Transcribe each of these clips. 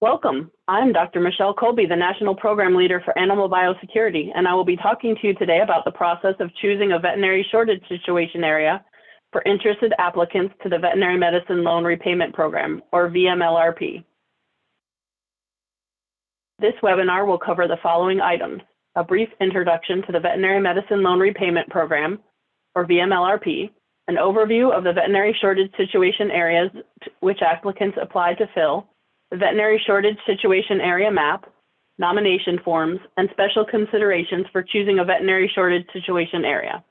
Welcome. I'm Dr. Michelle Colby, the National Program Leader for Animal Biosecurity, and I will be talking to you today about the process of choosing a veterinary shortage situation area for interested applicants to the Veterinary Medicine Loan Repayment Program, or Vmlrp. This webinar will cover the following items: a brief introduction to the Veterinary Medicine Loan Repayment Program, or Vmlrp, an overview of the veterinary shortage situation areas which applicants apply to fill, the veterinary shortage situation area map, nomination forms, and special considerations for choosing a veterinary shortage situation area.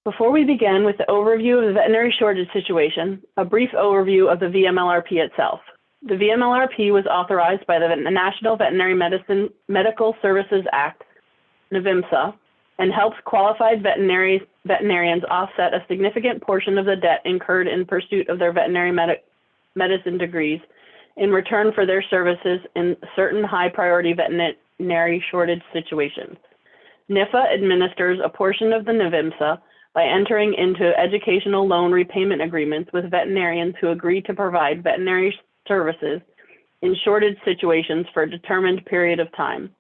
Before we begin with the overview of the veterinary shortage situation, a brief overview of the Vmlrp itself. The Vmlrp was authorized by the National Veterinary Medical Services Act, NVMSA, and helps qualified veterinarians offset a significant portion of the debt incurred in pursuit of their veterinary medicine degrees in return for their services in certain high-priority veterinary shortage situations. NIFA administers a portion of the NVMSA by entering into educational loan repayment agreements with veterinarians who agree to provide veterinary services in shortage situations for a determined period of time.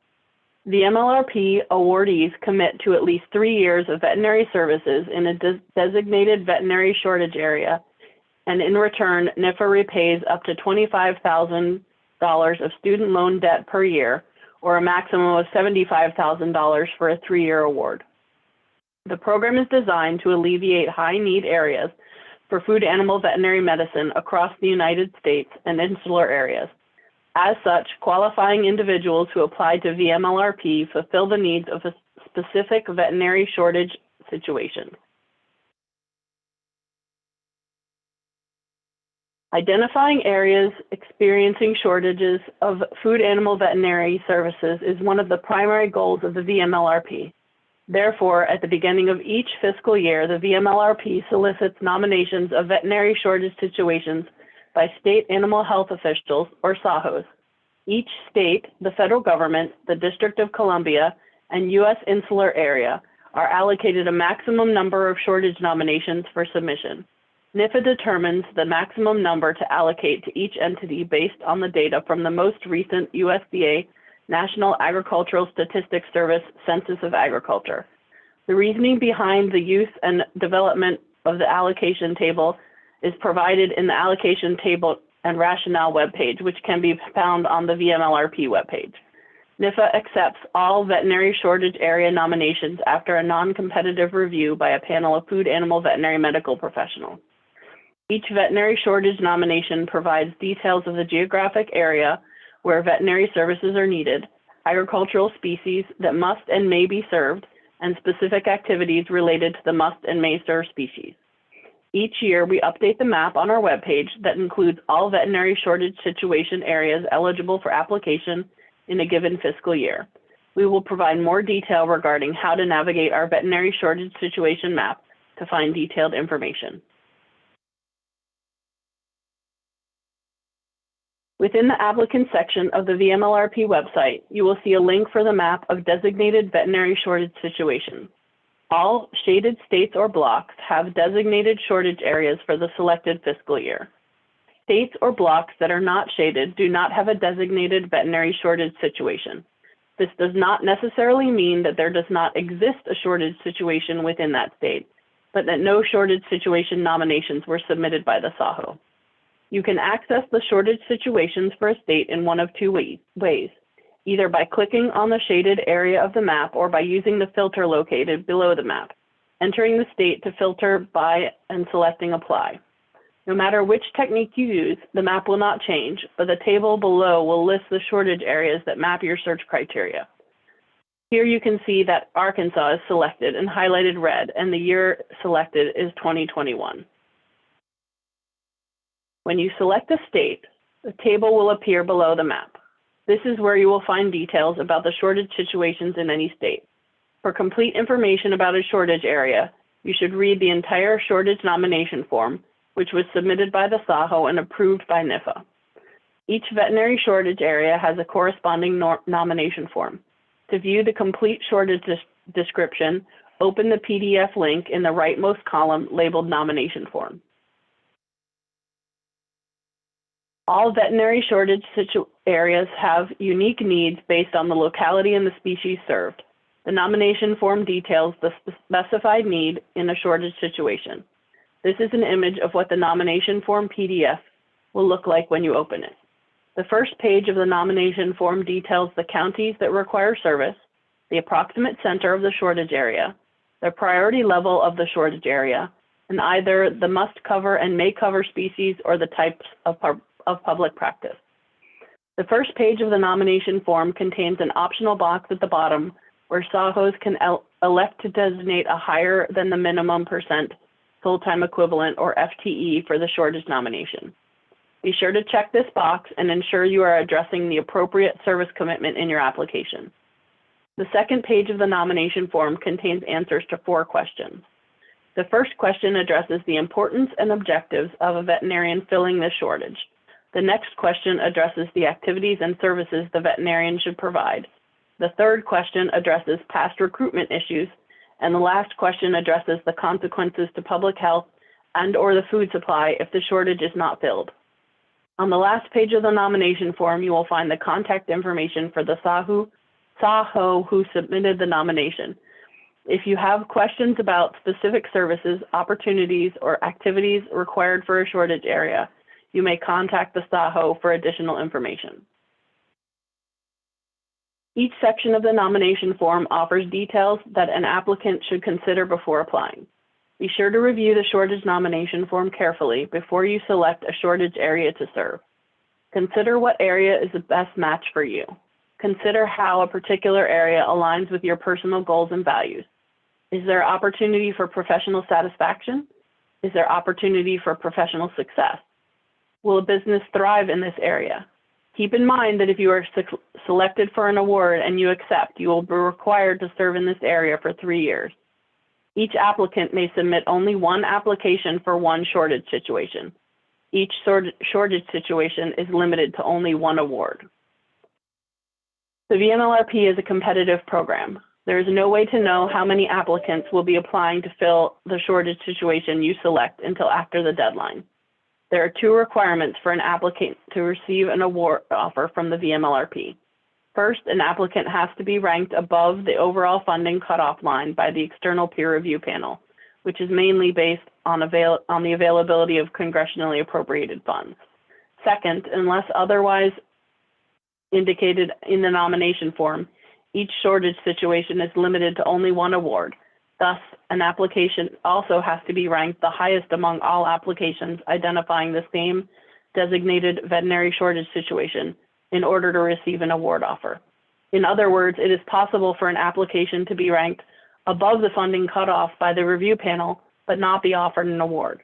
The Vmlrp awardees commit to at least 3 years of veterinary services in a designated veterinary shortage area, and in return, NIFA repays up to $25,000 of student loan debt per year, or a maximum of $75,000 for a 3-year award. The program is designed to alleviate high-need areas for food animal veterinary medicine across the United States and insular areas. As such, qualifying individuals who apply to Vmlrp fulfill the needs of a specific veterinary shortage situation. Identifying areas experiencing shortages of food animal veterinary services is one of the primary goals of the Vmlrp. Therefore, at the beginning of each fiscal year, the Vmlrp solicits nominations of veterinary shortage situations by state animal health officials, or SAHOs. Each state, the federal government, the District of Columbia, and U.S. insular area are allocated a maximum number of shortage nominations for submission. NIFA determines the maximum number to allocate to each entity based on the data from the most recent USDA National Agricultural Statistics Service Census of Agriculture. The reasoning behind the use and development of the allocation table is provided in the allocation table and rationale webpage, which can be found on the Vmlrp webpage. NIFA accepts all veterinary shortage area nominations after a non-competitive review by a panel of food animal veterinary medical professionals. Each veterinary shortage nomination provides details of the geographic area where veterinary services are needed, agricultural species that must and may be served, and specific activities related to the must and may serve species. Each year, we update the map on our webpage that includes all veterinary shortage situation areas eligible for application in a given fiscal year. We will provide more detail regarding how to navigate our veterinary shortage situation map to find detailed information. Within the applicant section of the Vmlrp website, you will see a link for the map of designated veterinary shortage situations. All shaded states or blocks have designated shortage areas for the selected fiscal year. States or blocks that are not shaded do not have a designated veterinary shortage situation. This does not necessarily mean that there does not exist a shortage situation within that state, but that no shortage situation nominations were submitted by the SAHO. You can access the shortage situations for a state in one of two ways, either by clicking on the shaded area of the map or by using the filter located below the map, entering the state to filter by and selecting apply. No matter which technique you use, the map will not change, but the table below will list the shortage areas that map your search criteria. Here you can see that Arkansas is selected and highlighted red, and the year selected is 2021. When you select a state, the table will appear below the map. This is where you will find details about the shortage situations in any state. For complete information about a shortage area, you should read the entire shortage nomination form, which was submitted by the SAHO and approved by NIFA. Each veterinary shortage area has a corresponding nomination form. To view the complete shortage description, open the PDF link in the rightmost column labeled Nomination Form. All veterinary shortage areas have unique needs based on the locality and the species served. The nomination form details the specified need in a shortage situation. This is an image of what the nomination form PDF will look like when you open it. The first page of the nomination form details the counties that require service, the approximate center of the shortage area, the priority level of the shortage area, and either the must cover and may cover species or the types of public practice. The first page of the nomination form contains an optional box at the bottom where SAHOs can elect to designate a higher than the minimum % full-time equivalent or FTE for the shortage nomination. Be sure to check this box and ensure you are addressing the appropriate service commitment in your application. The second page of the nomination form contains answers to 4 questions. The first question addresses the importance and objectives of a veterinarian filling this shortage. The next question addresses the activities and services the veterinarian should provide. The third question addresses past recruitment issues, and the last question addresses the consequences to public health and/or the food supply if the shortage is not filled. On the last page of the nomination form, you will find the contact information for the SAHO who submitted the nomination. If you have questions about specific services, opportunities, or activities required for a shortage area, you may contact the SAHO for additional information. Each section of the nomination form offers details that an applicant should consider before applying. Be sure to review the shortage nomination form carefully before you select a shortage area to serve. Consider what area is the best match for you. Consider how a particular area aligns with your personal goals and values. Is there opportunity for professional satisfaction? Is there opportunity for professional success? Will a business thrive in this area? Keep in mind that if you are selected for an award and you accept, you will be required to serve in this area for 3 years. Each applicant may submit only one application for one shortage situation. Each shortage situation is limited to only one award. The Vmlrp is a competitive program. There is no way to know how many applicants will be applying to fill the shortage situation you select until after the deadline. There are 2 requirements for an applicant to receive an award offer from the Vmlrp. First, an applicant has to be ranked above the overall funding cutoff line by the external peer review panel, which is mainly based on the availability of congressionally appropriated funds. Second, unless otherwise indicated in the nomination form, each shortage situation is limited to only one award. Thus, an application also has to be ranked the highest among all applications identifying the same designated veterinary shortage situation in order to receive an award offer. In other words, it is possible for an application to be ranked above the funding cutoff by the review panel, but not be offered an award.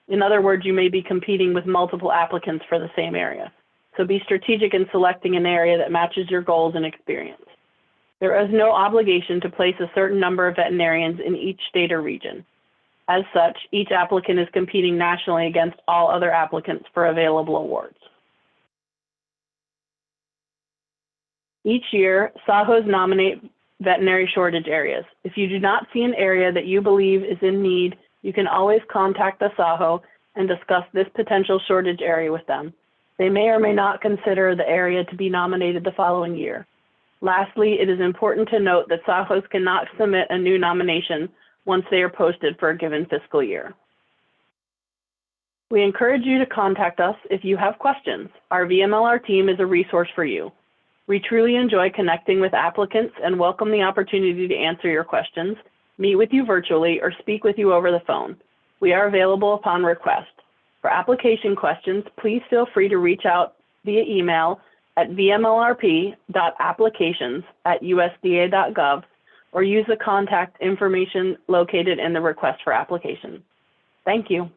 In other words, you may be competing with multiple applicants for the same area. So be strategic in selecting an area that matches your goals and experience. There is no obligation to place a certain number of veterinarians in each state or region. As such, each applicant is competing nationally against all other applicants for available awards. Each year, SAHOs nominate veterinary shortage areas. If you do not see an area that you believe is in need, you can always contact the SAHO and discuss this potential shortage area with them. They may or may not consider the area to be nominated the following year. Lastly, it is important to note that SAHOs cannot submit a new nomination once they are posted for a given fiscal year. We encourage you to contact us if you have questions. Our VMLR team is a resource for you. We truly enjoy connecting with applicants and welcome the opportunity to answer your questions, meet with you virtually, or speak with you over the phone. We are available upon request. For application questions, please feel free to reach out via email at vmlrp.applications@usda.gov or use the contact information located in the request for application. Thank you.